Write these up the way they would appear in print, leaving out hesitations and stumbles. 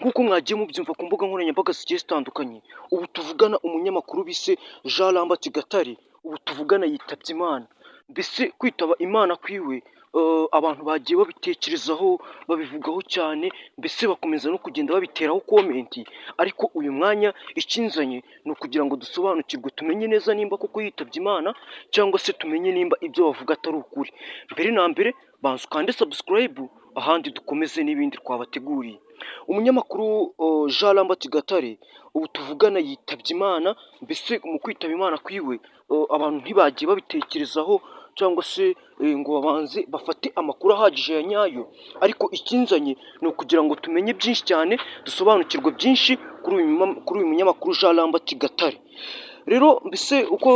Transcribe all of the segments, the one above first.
Nk'uko mwagiye mubyumva ku mbuga nkoranyambaga zigiye zitandukanye, ubu tuvugana umunyamakuru bise Jean Lambert Gatare, ubu tuvugana yitabye Imana. Mbese kwitaba Imana kwiwe abantu bagiye babitekerezaho, babivugaho cyane, mbese bakomeza no kugenda babiteraho komenti, ariko uyu mwanya ikinzanye ni ukugira ngo dusobanukirwe, tumenye neza nimba koko yitabye Imana cyangwa se tumenye nimba ibyo bavuga atari ukuri. Mbere na mbere banza ukande subscribe, ahandi dukomeze n'ibindi twabateguriye. Umunyamakuru Jean Lambert Gatare ubu tuvugana yitabye Imana, mbese mu kwitaba Imana kwiwe abantu ntibagiye babitekerezaho cyangwa se ngo babanze bafate amakuru ahagije ya nyayo, ariko ikinzanye ni ukugira ngo tumenye byinshi cyane, dusobanukirwe byinshi kuri uyu munyamakuru Jean Lambert Gatare. Rero mbese uko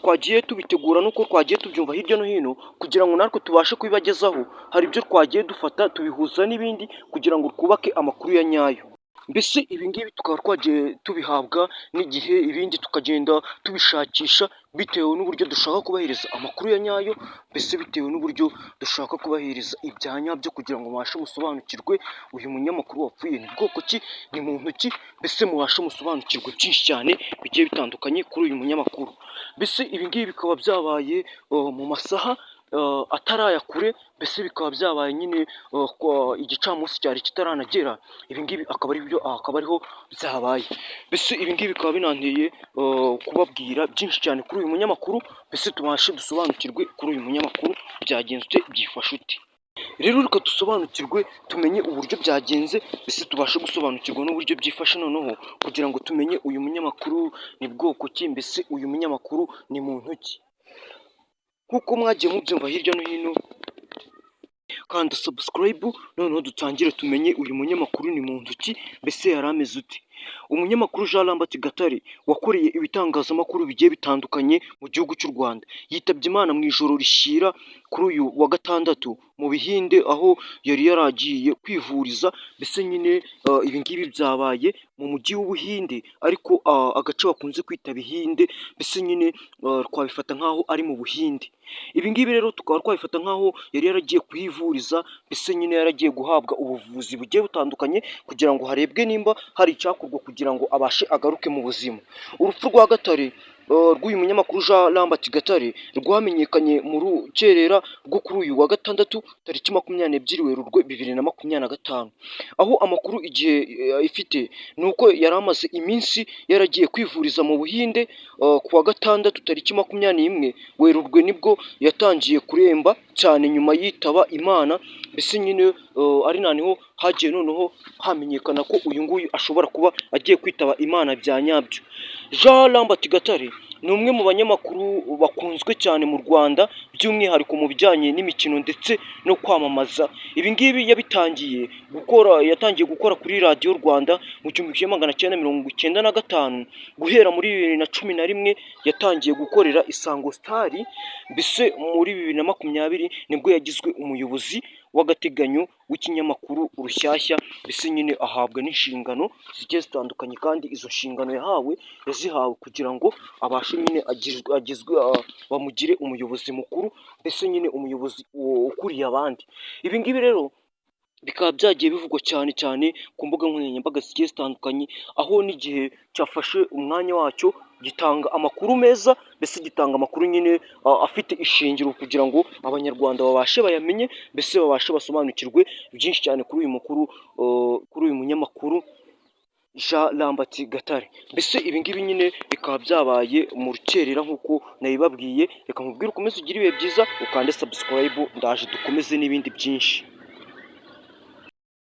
twagiye tubitegura n'uko twagiye tubyumva hirya no hino, kugira ngo natwe tubashe kubibagezaho, hari ibyo twagiye dufata tubihuza n'ibindi kugira ngo twubake amakuru ya nyayo. Mbese ibi ngibi tukaba twagiye tubihabwa n'igihe, ibindi tukagenda tubishakisha bitewe n'uburyo dushaka kubahereza amakuru ya nyayo, mbese bitewe n'uburyo dushaka kubahereza ibya nyabyo kugira ngo mubashe musobanukirwe uyu munyamakuru wapfuye ni bwoko ki, ni muntu ki, mbese mubashe musobanukirwe byinshi cyane bigiye bitandukanye kuri uyu munyamakuru. Mbese ibi ngibi bikaba byabaye mu masaha atari aya kure, mbese bikaba byabaye nyine igicamunsi cyari kitaranagera, ibi ngibi akaba ariho byabaye. Mbese ibi ngibi bikaba binanteye kubabwira byinshi cyane kuri uyu munyamakuru, mbese tubashe dusobanukirwe kuri uyu munyamakuru byagenze ute, byifashe ute. Rero reka dusobanukirwe tumenye uburyo byagenze, mbese tubashe gusobanukirwa n'uburyo byifashe noneho, kugira ngo tumenye uyu munyamakuru ni bwoko ki, mbese uyu munyamakuru ni muntu ki. Nk'uko mwagiye mubyumva hirya no hino, kanda subscribe noneho dutangire tumenye uyu munyamakuru ni muntu ki, mbese yari ameze ute. Umunyamakuru Jean Lambert Gatare wakoreye ibitangazamakuru bigiye bitandukanye mu gihugu cy'u Rwanda, yitabye Imana mu ijoro rishyira kuri uyu wa gatandatu mu Bihinde, aho yari yaragiye kwivuriza. Mbese nyine ibi ngibi byabaye mu mujyi w'Ubuhinde, ariko agace bakunze kwita Bihinde, mbese nyine twabifata nk'aho ari mu Buhinde. Ibi ngibi rero tukaba twabifata nk'aho yari yaragiye kuhivuriza, mbese nyine yaragiye guhabwa ubuvuzi bugiye butandukanye kugira ngo harebwe nimba hari icyakorwa kugira ngo abashe agaruke mu buzima. Urupfu rwa Gatare rw'uyu munyamakuru Jean Lambert Gatare rwamenyekanye mu rukerera rwo kuri uyu wa gatandatu tariki 22 Werurwe 2025, aho amakuru igihe ifite ni uko yari amaze iminsi yaragiye kwivuriza mu Buhinde. Ku wa gatandatu tariki 21 Werurwe nibwo yatangiye kuremba cyane, nyuma yitaba Imana. Mbese nyine ari naho hagiye noneho hamenyekana ko uyu nguyu ashobora kuba agiye kwitaba Imana bya nyabyo. Jean Lambert Gatare ni umwe mu banyamakuru bakunzwe cyane mu Rwanda, by'umwihariko mu bijyanye n'imikino ndetse no kwamamaza. Ibi ngibi yatangiye gukora kuri radiyo Rwanda mu 1995, guhera muri 2011 yatangiye gukorera Isango Star, mbese muri 2020 nibwo yagizwe umuyobozi w'agateganyo w'ikinyamakuru Rushyashya, mbese nyine ahabwa n'inshingano zigiye zitandukanye, kandi izo nshingano yazihawe kugira ngo abashe nyine bamugire umuyobozi mukuru, mbese nyine umuyobozi ukuriye abandi. Ibi ngibi rero bikaba byagiye bivugwa cyane cyane ku mbuga nkoranyambaga zigiye zitandukanye, aho n'igihe cyafashe umwanya wacyo gitanga amakuru meza, mbese gitanga amakuru nyine afite ishingiro kugira ngo abanyarwanda babashe bayamenye, mbese babashe basobanukirwe byinshi cyane kuri uyu munyamakuru Jean Lambert Gatare. Mbese ibi ngibi nyine bikaba byabaye mu rukerera nk'uko nabibabwiye. Reka nkubwire ukomeze ugire ibihe byiza, ukande subscribe, ndaje dukomeze n'ibindi byinshi.